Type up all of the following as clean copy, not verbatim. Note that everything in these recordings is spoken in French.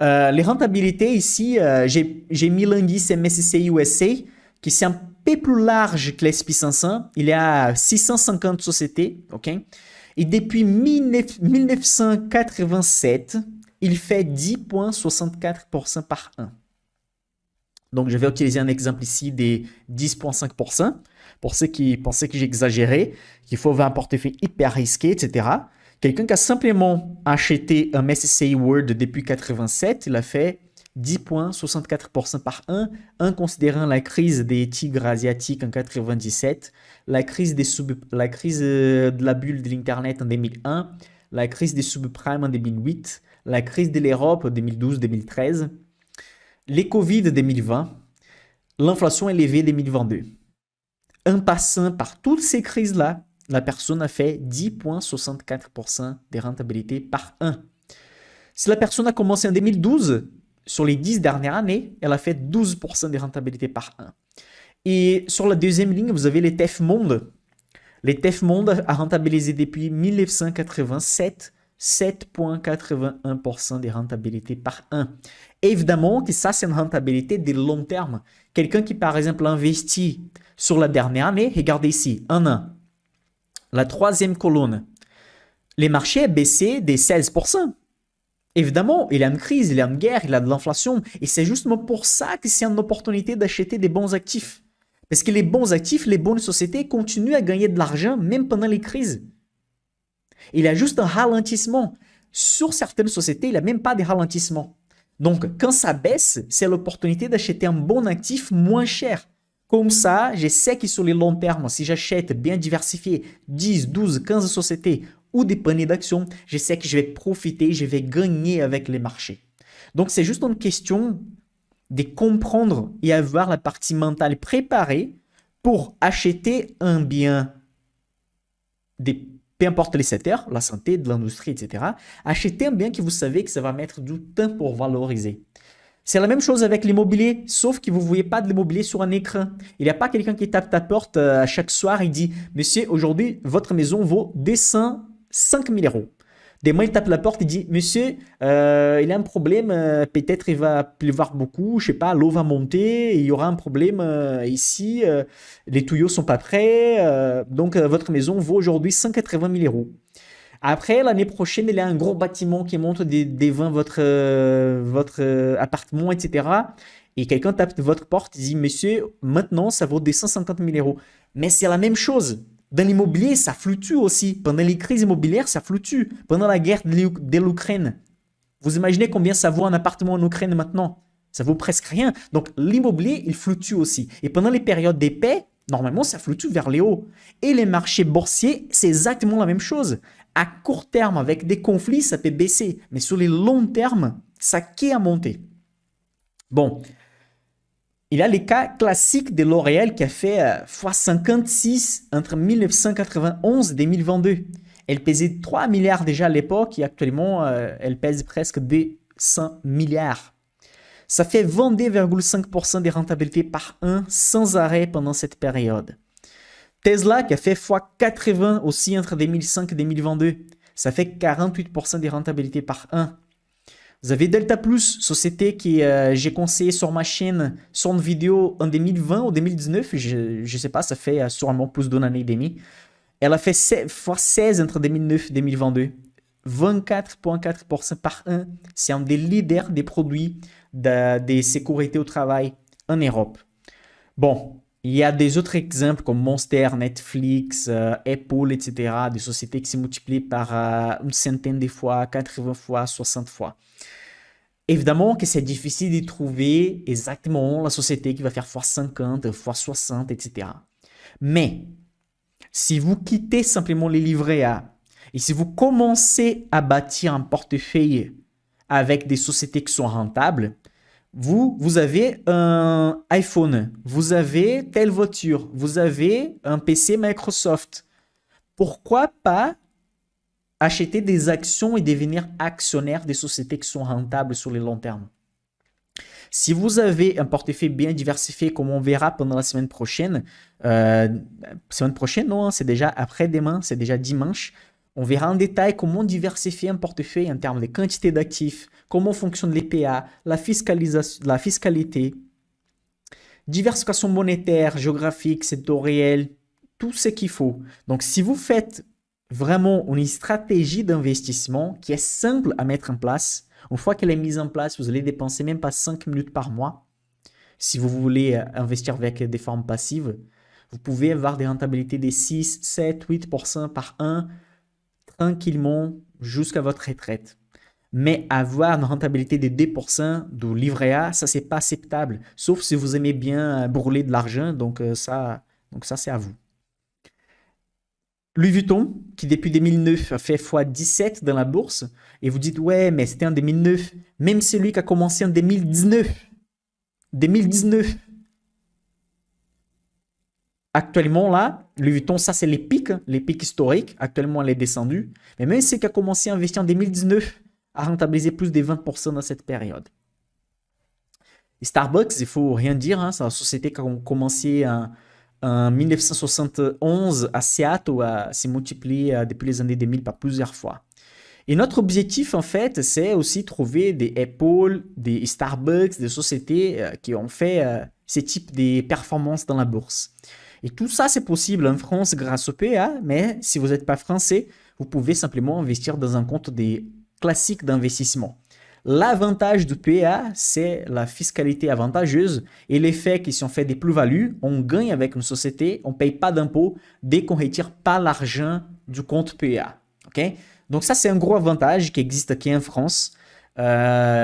Les rentabilités ici, j'ai mis l'indice MSCI USA qui c'est un peu plus large que l'S&P 500. Il est à 650 sociétés, ok? Et depuis 1987, il fait 10,64% par an. Donc, je vais utiliser un exemple ici des 10,5%. Pour ceux qui pensaient que j'exagérais, qu'il faut avoir un portefeuille hyper risqué, etc. Quelqu'un qui a simplement acheté un MSCI World depuis 87, il a fait 10,64% par an, en considérant la crise des tigres asiatiques en 97, la crise de la bulle de l'Internet en 2001, la crise des subprimes en 2008, la crise de l'Europe en 2012-2013, les Covid 2020, l'inflation élevée 2022. En passant par toutes ces crises-là, la personne a fait 10,64% de rentabilité par an. Si la personne a commencé en 2012, sur les 10 dernières années, elle a fait 12% de rentabilité par an. Et sur la deuxième ligne, vous avez les TEF Monde. Les TEF Monde a rentabilisé depuis 1987 7,81% de rentabilité par an. Évidemment que ça, c'est une rentabilité de long terme. Quelqu'un qui, par exemple, investit sur la dernière année, regardez ici, un an. La troisième colonne, les marchés ont baissé de 16%. Évidemment, il y a une crise, il y a une guerre, il y a de l'inflation. Et c'est justement pour ça que c'est une opportunité d'acheter des bons actifs. Parce que les bons actifs, les bonnes sociétés continuent à gagner de l'argent même pendant les crises. Il y a juste un ralentissement. Sur certaines sociétés, il n'y a même pas de ralentissement. Donc, quand ça baisse, c'est l'opportunité d'acheter un bon actif moins cher. Comme ça, je sais que sur les longs termes, si j'achète bien diversifié 10, 12, 15 sociétés ou des paniers d'actions, je sais que je vais profiter, je vais gagner avec les marchés. Donc, c'est juste une question de comprendre et avoir la partie mentale préparée pour acheter un bien, peu importe les secteurs, la santé, de l'industrie, etc. Achetez un bien que vous savez que ça va mettre du temps pour valoriser. C'est la même chose avec l'immobilier, sauf que vous ne voyez pas de l'immobilier sur un écran. Il n'y a pas quelqu'un qui tape ta porte à chaque soir et dit « Monsieur, aujourd'hui, votre maison vaut 5 000 euros. » Demain, il tape la porte et dit « Monsieur, il y a un problème, peut-être il va pleuvoir beaucoup, je ne sais pas, l'eau va monter, il y aura un problème ici, les tuyaux ne sont pas prêts, donc votre maison vaut aujourd'hui 180 000 euros. » Après, l'année prochaine, il y a un gros bâtiment qui monte devant votre appartement, etc. Et quelqu'un tape votre porte et dit « Monsieur, maintenant, ça vaut des 150 000 euros. » Mais c'est la même chose. Dans l'immobilier, ça fluctue aussi. Pendant les crises immobilières, ça fluctue. Pendant la guerre de l'Ukraine, vous imaginez combien ça vaut un appartement en Ukraine maintenant? Ça vaut presque rien. Donc, l'immobilier, il fluctue aussi. Et pendant les périodes d'épais, normalement, ça fluctue vers les hauts. Et les marchés boursiers, c'est exactement la même chose. À court terme, avec des conflits, ça peut baisser. Mais sur les longs termes, ça qu'est à monter. Bon. Il y a les cas classiques de L'Oréal qui a fait x56 entre 1991 et 2022. Elle pesait 3 milliards déjà à l'époque et actuellement, elle pèse presque 200 milliards. Ça fait 22,5% de rentabilité par an sans arrêt pendant cette période. Tesla qui a fait x80 aussi entre 2005 et 2022. Ça fait 48% de rentabilité par an. Vous avez Delta Plus, société que j'ai conseillé sur ma chaîne, sur une vidéo en 2020 ou 2019, je ne sais pas, ça fait sûrement plus d'une année et demie. Elle a fait x16 entre 2009 et 2022. 24,4% par an. C'est un des leaders des produits de sécurité au travail en Europe. Bon, il y a des autres exemples comme Monster, Netflix, Apple, etc. Des sociétés qui se multiplient par une centaine de fois, 80 fois, 60 fois. Évidemment que c'est difficile de trouver exactement la société qui va faire x50, x60, etc. Mais si vous quittez simplement les livrets A et si vous commencez à bâtir un portefeuille avec des sociétés qui sont rentables, vous avez un iPhone, vous avez telle voiture, vous avez un PC Microsoft. Pourquoi pas acheter des actions et devenir actionnaire des sociétés qui sont rentables sur le long terme? Si vous avez un portefeuille bien diversifié, comme on verra pendant la semaine prochaine non, c'est déjà après-demain, c'est déjà dimanche, On verra en détail comment diversifier un portefeuille en termes de quantité d'actifs, comment fonctionnent les PA, la fiscalité, diversification monétaire, géographique, sectorielle, tout ce qu'il faut. Donc, si vous faites vraiment une stratégie d'investissement qui est simple à mettre en place, une fois qu'elle est mise en place, vous allez dépenser même pas 5 minutes par mois. Si vous voulez investir avec des formes passives, vous pouvez avoir des rentabilités de 6, 7, 8% par an tranquillement jusqu'à votre retraite. Mais avoir une rentabilité de 2% du livret A, ça, c'est pas acceptable. Sauf si vous aimez bien brûler de l'argent. Donc ça c'est à vous. Louis Vuitton, qui depuis 2009 a fait x17 dans la bourse, et vous dites, ouais, mais c'était en 2009. Même celui qui a commencé en 2019. 2019. Actuellement, là, Louis Vuitton, ça, c'est les pics historiques. Actuellement, elle est descendue. Mais même celui qui a commencé à investir en 2019 a rentabilisé plus de 20% dans cette période. Et Starbucks, il faut rien dire, hein, c'est la société qui a commencé en 1971 à Seattle, à se multiplier depuis les années 2000 par plusieurs fois. Et notre objectif, en fait, c'est aussi trouver des Apple, des Starbucks, des sociétés qui ont fait ces types de performances dans la bourse. Et tout ça, c'est possible en France grâce au PA, mais si vous n'êtes pas français, vous pouvez simplement investir dans un compte des classiques d'investissement. L'avantage du PA, c'est la fiscalité avantageuse et l'effet que si on fait des plus-values, on gagne avec une société, on ne paye pas d'impôts dès qu'on ne retire pas l'argent du compte PA. Okay? Donc ça, c'est un gros avantage qui existe aquí en France. L'imposition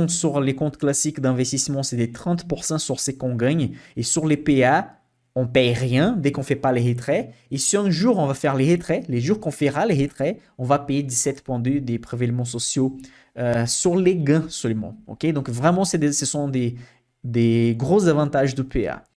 sur les comptes classiques d'investissement, c'est des 30% sur ce qu'on gagne. Et sur les PA, on ne paye rien dès qu'on ne fait pas les retraits. Et si un jour on va faire les retraits, les jours qu'on fera les retraits, on va payer 17,2 des prélèvements sociaux sur les gains seulement. Okay? Donc vraiment, ce sont des gros avantages de PA.